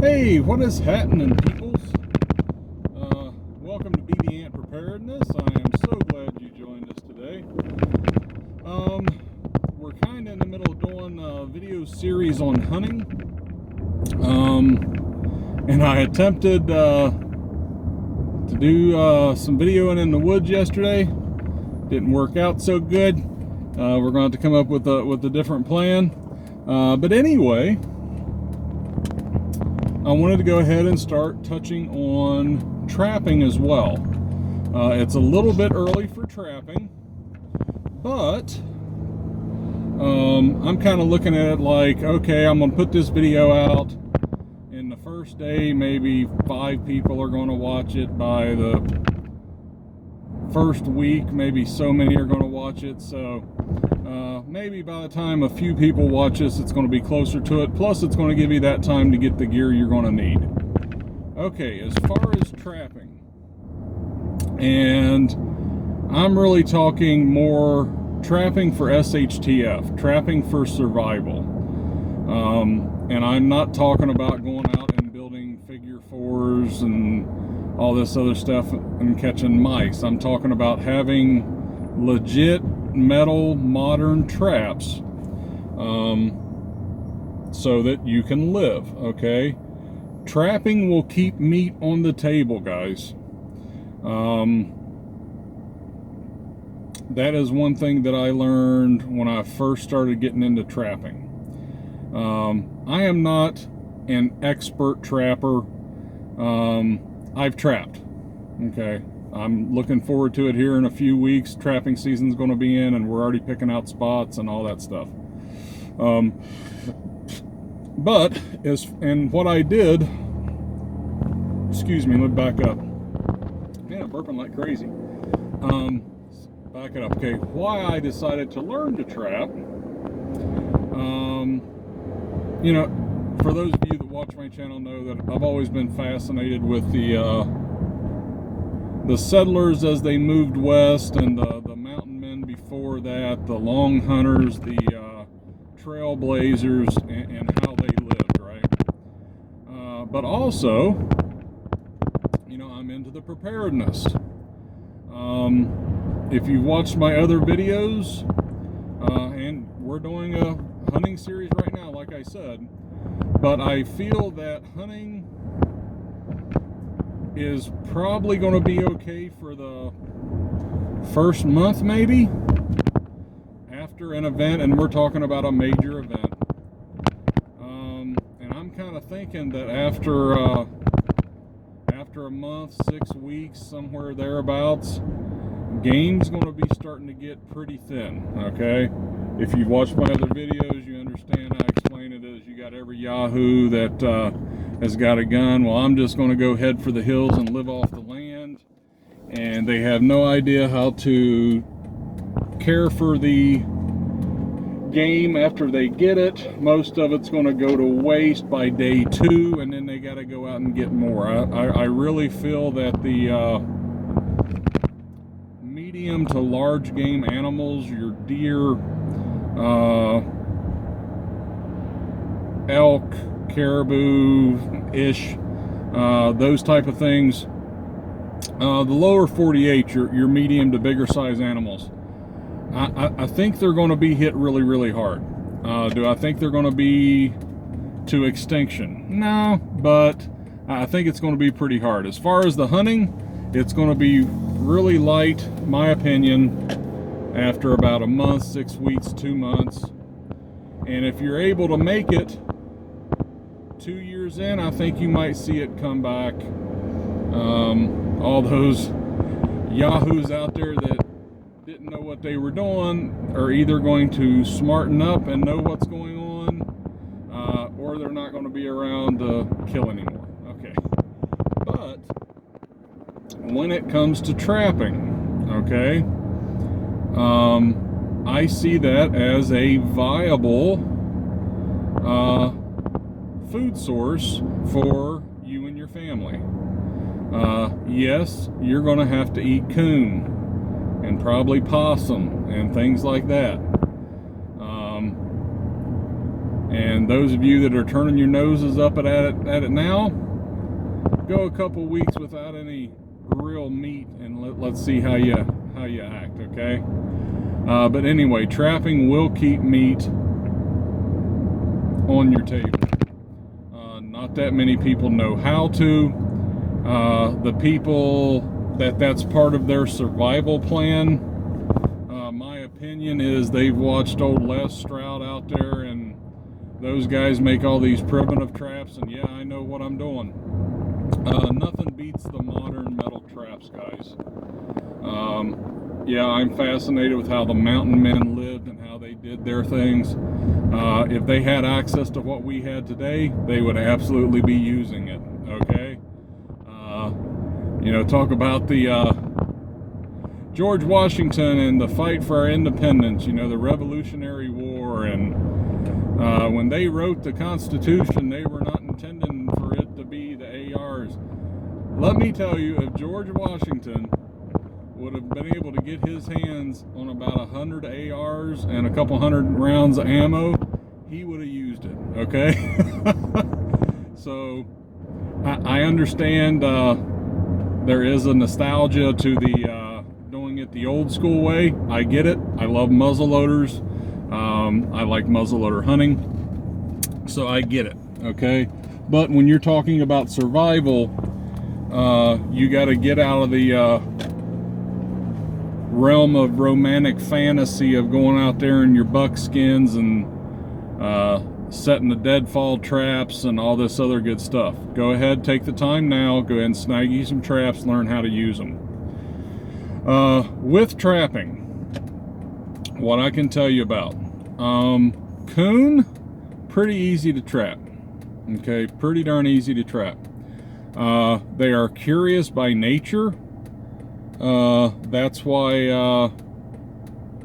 Hey, what is happening, peoples? Welcome to preparedness. I am so glad you joined us today. We're kind of in the middle of doing a video series on hunting. And I attempted to do some videoing in the woods yesterday. Didn't work out so good. We're going to have to come up with a different plan. But anyway, I wanted to go ahead and start touching on trapping as well. It's a little bit early for trapping, but I'm kind of looking at it like, okay, I'm going to put this video out. In the first day, maybe 5 people are going to watch it. By the first week, maybe so many are going to watch it. So maybe by the time a few people watch this, it's going to be closer to it. Plus, it's going to give you that time to get the gear you're going to need. Okay, as far as trapping, and I'm really talking more trapping for SHTF, trapping for survival. And I'm not talking about going out and building figure 4s and all this other stuff and catching mice. I'm talking about having legit metal modern traps so that you can live. Okay, trapping will keep meat on the table, guys. That is one thing that I learned when I first started getting into trapping. I am not an expert trapper. I've trapped. Okay, I'm looking forward to it here in a few weeks. Trapping season's going to be in, and we're already picking out spots and all that stuff. And what I did, excuse me, let me back up. Man, I'm burping like crazy. Back it up. Okay, why I decided to learn to trap. You know, for those of you that watch my channel know that I've always been fascinated with the settlers as they moved west, and the mountain men before that, the long hunters, the trailblazers, and how they lived, right? But also, you know, I'm into the preparedness. If you've watched my other videos, and we're doing a hunting series right now, like I said, but I feel that hunting is probably going to be okay for the first month, maybe, after an event, and we're talking about a major event. And I'm kind of thinking that after a month, 6 weeks, somewhere thereabouts, game's going to be starting to get pretty thin. Okay, if you've watched my other videos, you understand I explain it as you got every yahoo that has got a gun. Well, I'm just going to go head for the hills and live off the land, and they have no idea how to care for the game after they get it. Most of it's going to go to waste by day 2, and then they got to go out and get more. I really feel that the medium to large game animals, your deer, elk, caribou-ish, those type of things, the lower 48, your medium to bigger size animals, I think they're going to be hit really, really hard. Do I think they're going to be to extinction? No, but I think it's going to be pretty hard. As far as the hunting, it's going to be really light, my opinion, after about a month, 6 weeks, 2 months. And if you're able to make it 2 years in, I think you might see it come back. All those yahoos out there that didn't know what they were doing are either going to smarten up and know what's going on, or they're not going to be around to kill anymore. Okay, but when it comes to trapping, okay, I see that as a viable food source for you and your family. Yes, you're going to have to eat coon and probably possum and things like that. And those of you that are turning your noses up at it now, go a couple weeks without any real meat, and let's see how you act, okay? But anyway, trapping will keep meat on your table. Not that many people know how to. The people that's part of their survival plan, my opinion is they've watched old Les Stroud out there, and those guys make all these primitive traps, and yeah, I know what I'm doing. Nothing beats the modern metal traps, guys. Yeah, I'm fascinated with how the mountain men lived and how they did their things. If they had access to what we had today, they would absolutely be using it, okay? You know, talk about the George Washington and the fight for our independence, you know, the Revolutionary War, and when they wrote the Constitution, they were not intending for it to be the ARs. Let me tell you, if George Washington would have been able to get his hands on about 100 ARs and a couple hundred rounds of ammo, he would have used it, okay? So I understand there is a nostalgia to the doing it the old school way. I get it. I love muzzle loaders. I like muzzleloader hunting, so I get it, okay? But when you're talking about survival, you got to get out of the realm of romantic fantasy of going out there in your buckskins and setting the deadfall traps and all this other good stuff. Go ahead, take the time now, go ahead and snag you some traps, learn how to use them. With trapping, what I can tell you about, coon, pretty easy to trap, okay, pretty darn easy to trap. They are curious by nature. That's why,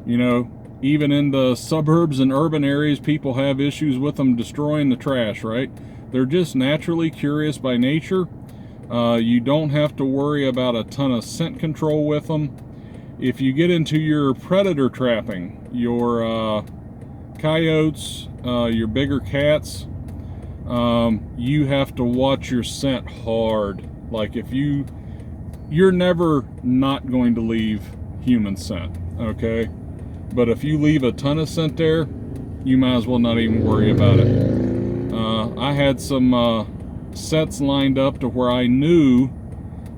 you know, even in the suburbs and urban areas, people have issues with them destroying the trash, right? They're just naturally curious by nature. You don't have to worry about a ton of scent control with them. If you get into your predator trapping, your coyotes, your bigger cats, you have to watch your scent hard. Like if you're never not going to leave human scent, okay? But if you leave a ton of scent there, you might as well not even worry about it. I had some sets lined up to where I knew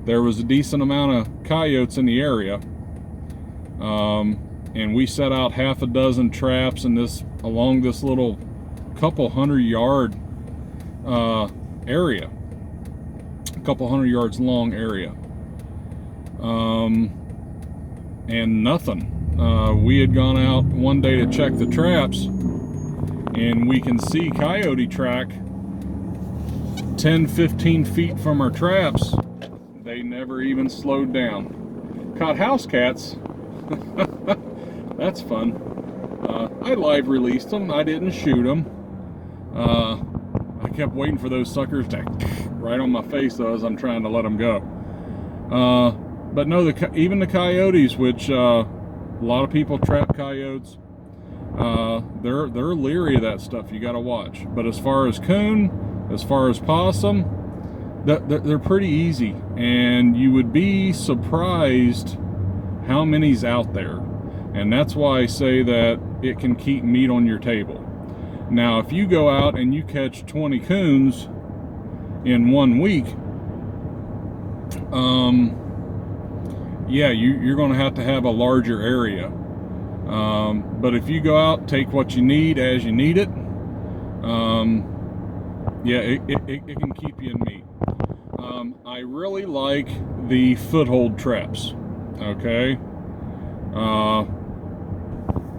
there was a decent amount of coyotes in the area. And we set out half a dozen traps in along this little couple 100-yard area, a couple 100 yards long area, and nothing. We had gone out one day to check the traps, and we can see coyote track 10-15 feet from our traps. They never even slowed down. Caught house cats. That's fun. I live released them. I didn't shoot them. I kept waiting for those suckers to right on my face though as I'm trying to let them go. But no, even the coyotes, which a lot of people trap coyotes, they're leery of that stuff. You got to watch. But as far as coon, as far as possum, they're pretty easy, and you would be surprised how many's out there. And that's why I say that it can keep meat on your table. Now, if you go out and you catch 20 coons in 1 week, yeah, you're going to have a larger area. But if you go out, take what you need as you need it, yeah, it can keep you in meat. I really like the foothold traps, okay?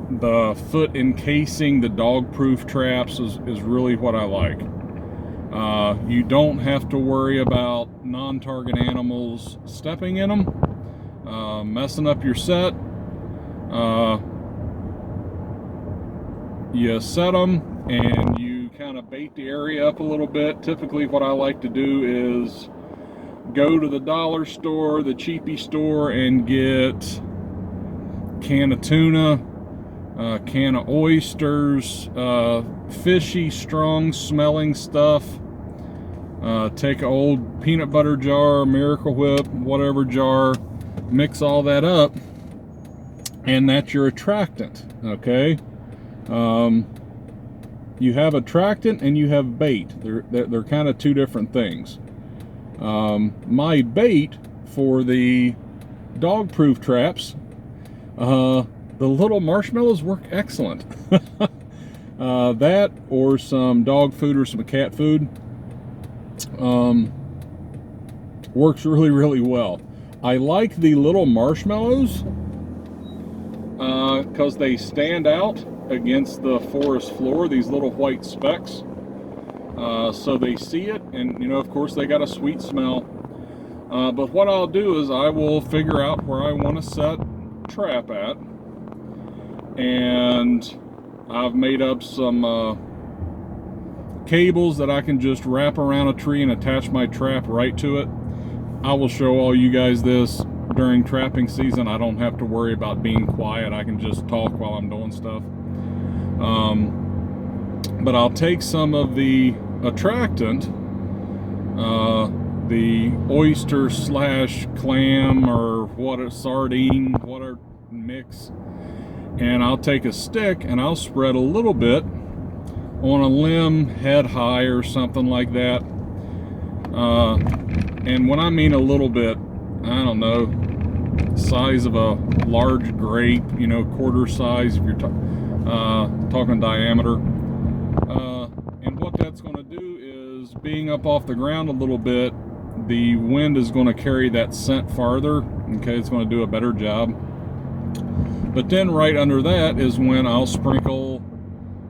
The foot encasing, the dog-proof traps is really what I like. You don't have to worry about non-target animals stepping in them, messing up your set. You set them and you kind of bait the area up a little bit. Typically what I like to do is go to the dollar store, the cheapy store, and get a can of tuna, can of oysters, fishy, strong smelling stuff. Take an old peanut butter jar, Miracle Whip, whatever jar, mix all that up, and that's your attractant, okay? You have attractant and you have bait. They're kind of two different things. My bait for the dog-proof traps, the little marshmallows work excellent. That or some dog food or some cat food works really, really well. I like the little marshmallows because they stand out against the forest floor, these little white specks. So they see it, and you know, of course, they got a sweet smell. But what I'll do is I will figure out where I want to set trap at, and I've made up some cables that I can just wrap around a tree and attach my trap right to it. I will show all you guys this during trapping season. I don't have to worry about being quiet. I can just talk while I'm doing stuff. But I'll take some of the attractant, the oyster slash clam or sardine, whatever mix, and I'll take a stick and I'll spread a little bit on a limb head high or something like that. And when I mean a little bit, I don't know, size of a large grape, you know, quarter size if you're talking diameter. And what that's going to do is, being up off the ground a little bit, the wind is going to carry that scent farther. Okay, it's going to do a better job. But then right under that is when I'll sprinkle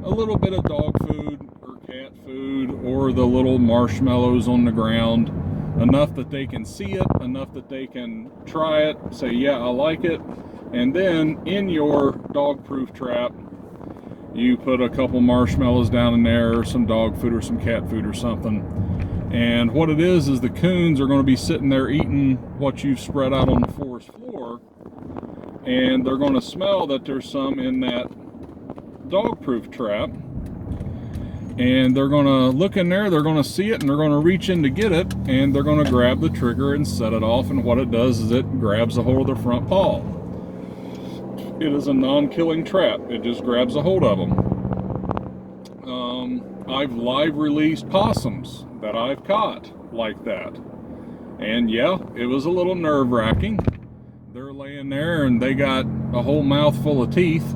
a little bit of dog food or cat food or the little marshmallows on the ground, enough that they can see it, enough that they can try it, say, yeah, I like it. And then in your dog-proof trap, you put a couple marshmallows down in there, or some dog food or some cat food or something. And what it is the coons are going to be sitting there eating what you've spread out on the forest floor, and they're going to smell that there's some in that dog-proof trap, and they're going to look in there, they're going to see it, and they're going to reach in to get it, and they're going to grab the trigger and set it off. And what it does is it grabs a hold of their front paw. It is a non-killing trap. It just grabs a hold of them. I've live released possums that I've caught like that, and yeah, it was a little nerve-wracking. They're laying there and they got a whole mouthful of teeth,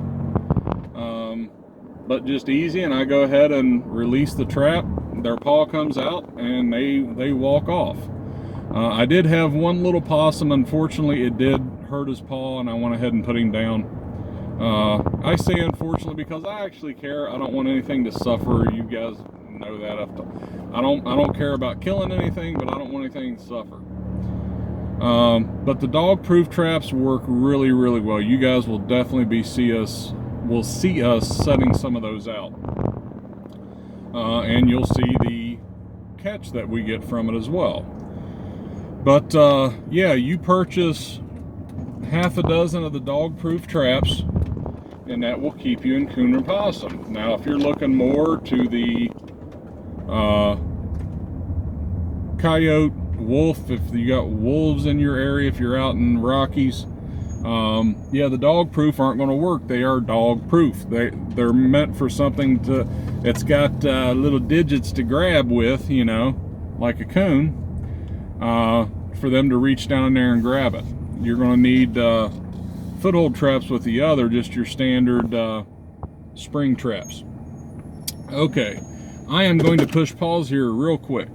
but just easy, and I go ahead and release the trap. Their paw comes out and they walk off. I did have one little possum, unfortunately it did hurt his paw, and I went ahead and put him down. I say unfortunately because I actually care. I don't want anything to suffer. You guys know that. I don't care about killing anything, but I don't want anything to suffer. But the dog-proof traps work really, really well. You guys will definitely see us setting some of those out, and you'll see the catch that we get from it as well. But yeah, you purchase half a dozen of the dog-proof traps, and that will keep you in coon or possum. Now, if you're looking more to the coyote, wolf, if you got wolves in your area, if you're out in Rockies, yeah, the dog proof aren't going to work. They are dog proof. They're meant for something it's got little digits to grab with, you know, like a coon, for them to reach down in there and grab it. You're going to need foothold traps with the other, just your standard spring traps. Okay, I am going to push pause here real quick.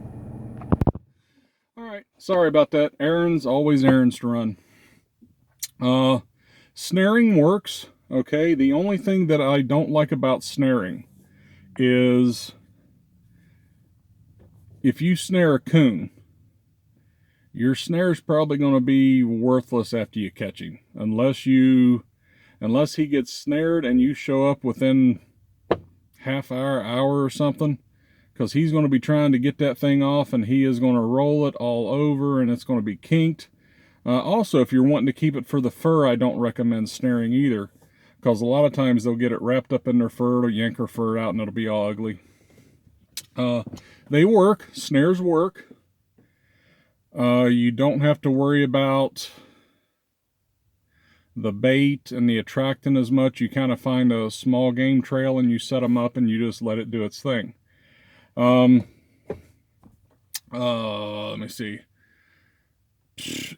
Alright, sorry about that. Errands, always errands to run. Snaring works, okay? The only thing that I don't like about snaring is if you snare a coon, your snare is probably going to be worthless after you catch him, unless he gets snared and you show up within half hour or something, because he's going to be trying to get that thing off, and he is going to roll it all over, and it's going to be kinked. Also, if you're wanting to keep it for the fur, I don't recommend snaring either, because a lot of times they'll get it wrapped up in their fur, it'll yank her fur out and it'll be all ugly. They work, snares work. You don't have to worry about the bait and the attractant as much. You kind of find a small game trail and you set them up and you just let it do its thing. Let me see.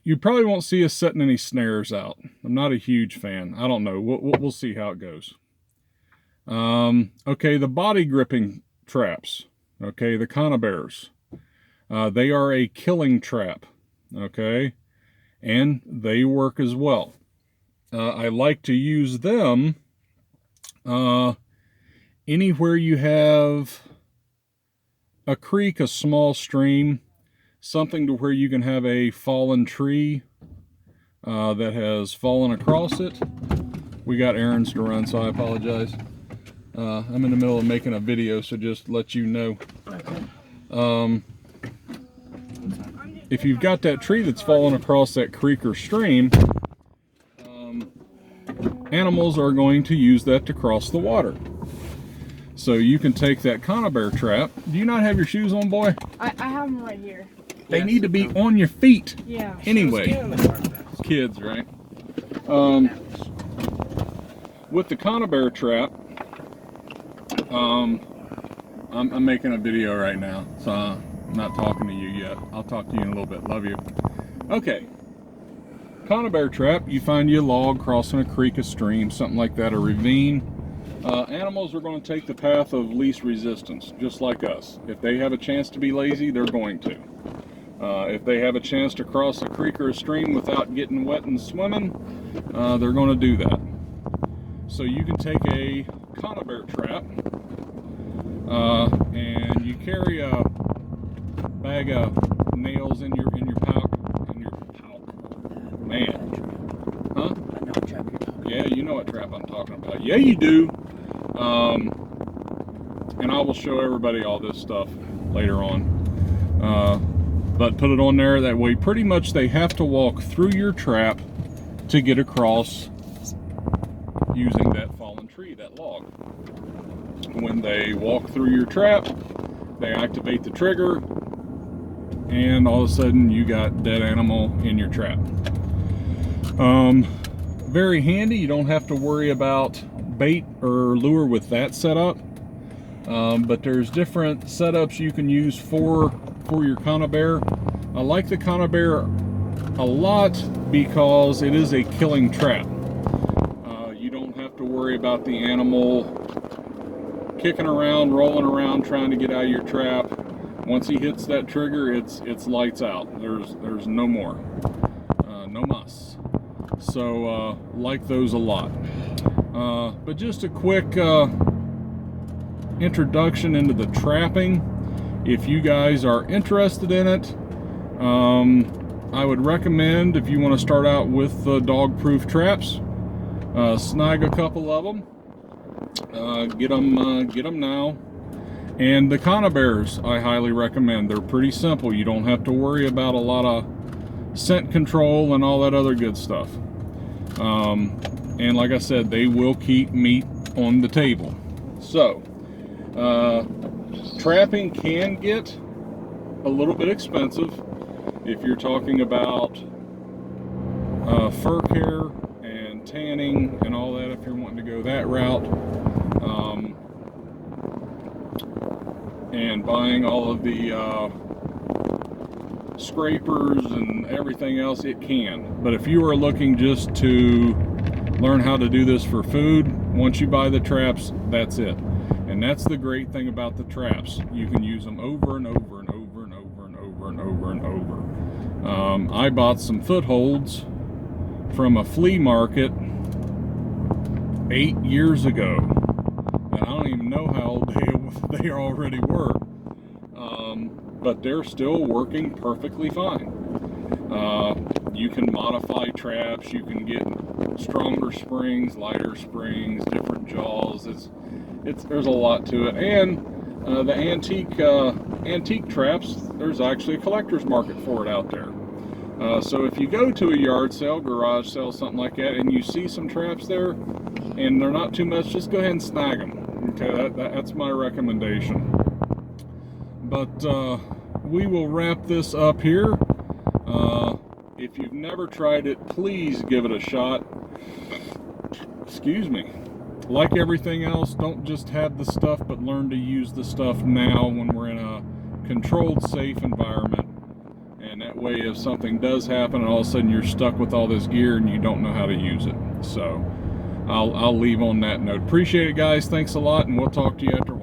You probably won't see us setting any snares out. I'm not a huge fan. I don't know. We'll see how it goes. Okay, the body gripping traps. Okay, the conibears. They are a killing trap. Okay, and they work as well. I like to use them anywhere you have a creek, a small stream, something to where you can have a fallen tree that has fallen across it. We got errands to run, so I apologize. I'm in the middle of making a video, so just let you know. If you've got that tree that's fallen across that creek or stream, animals are going to use that to cross the water. So you can take that conibear trap. Do you not have your shoes on, boy? I have them right here. They need to be on your feet. Yeah. Anyway, kids, right? With the conibear trap, I'm making a video right now, so I'm not talking to you yet. I'll talk to you in a little bit. Love you. Okay. Conibear trap, you find you a log crossing a creek, a stream, something like that, a ravine. Animals are going to take the path of least resistance, just like us. If they have a chance to be lazy, they're going to. If they have a chance to cross a creek or a stream without getting wet and swimming, they're going to do that. So you can take a conibear trap, and you carry a bag of nails in your pouch. Man. Huh? I know what trap you're talking about. Yeah, you know what trap I'm talking about. Yeah, you do. And I will show everybody all this stuff later on. But put it on there. That way, pretty much they have to walk through your trap to get across using that fallen tree, that log. When they walk through your trap, they activate the trigger, and all of a sudden you got dead animal in your trap. Very handy. You don't have to worry about bait or lure with that setup. But there's different setups you can use for your conibear. I like the conibear a lot because it is a killing trap. You don't have to worry about the animal kicking around, rolling around, trying to get out of your trap. Once he hits that trigger, it's lights out. There's no more, no mas. So like those a lot. But just a quick introduction into the trapping. If you guys are interested in it, I would recommend, if you want to start out with the dog-proof traps, snag a couple of them, get them now. And the conibears, I highly recommend. They're pretty simple. You don't have to worry about a lot of scent control and all that other good stuff. And like I said, they will keep meat on the table. So, trapping can get a little bit expensive if you're talking about fur care and tanning and all that, if you're wanting to go that route. And buying all of the scrapers and everything else, it can. But if you are looking just to learn how to do this for food, once you buy the traps, that's it. And that's the great thing about the traps. You can use them over and over and over and over and over and over and over. I bought some footholds from a flea market 8 years ago. And I don't even know how old they already were. But they're still working perfectly fine. You can modify traps, you can get stronger springs, lighter springs, different jaws. There's a lot to it. And the antique traps, there's actually a collector's market for it out there. So if you go to a yard sale, garage sale, something like that, and you see some traps there, and they're not too much, just go ahead and snag them. Okay, that's my recommendation. But we will wrap this up here. If you've never tried it, please give it a shot. Excuse me. Like everything else, don't just have the stuff, but learn to use the stuff now when we're in a controlled, safe environment. And that way, if something does happen and all of a sudden you're stuck with all this gear and you don't know how to use it. So I'll leave on that note. Appreciate it, guys. Thanks a lot, and we'll talk to you after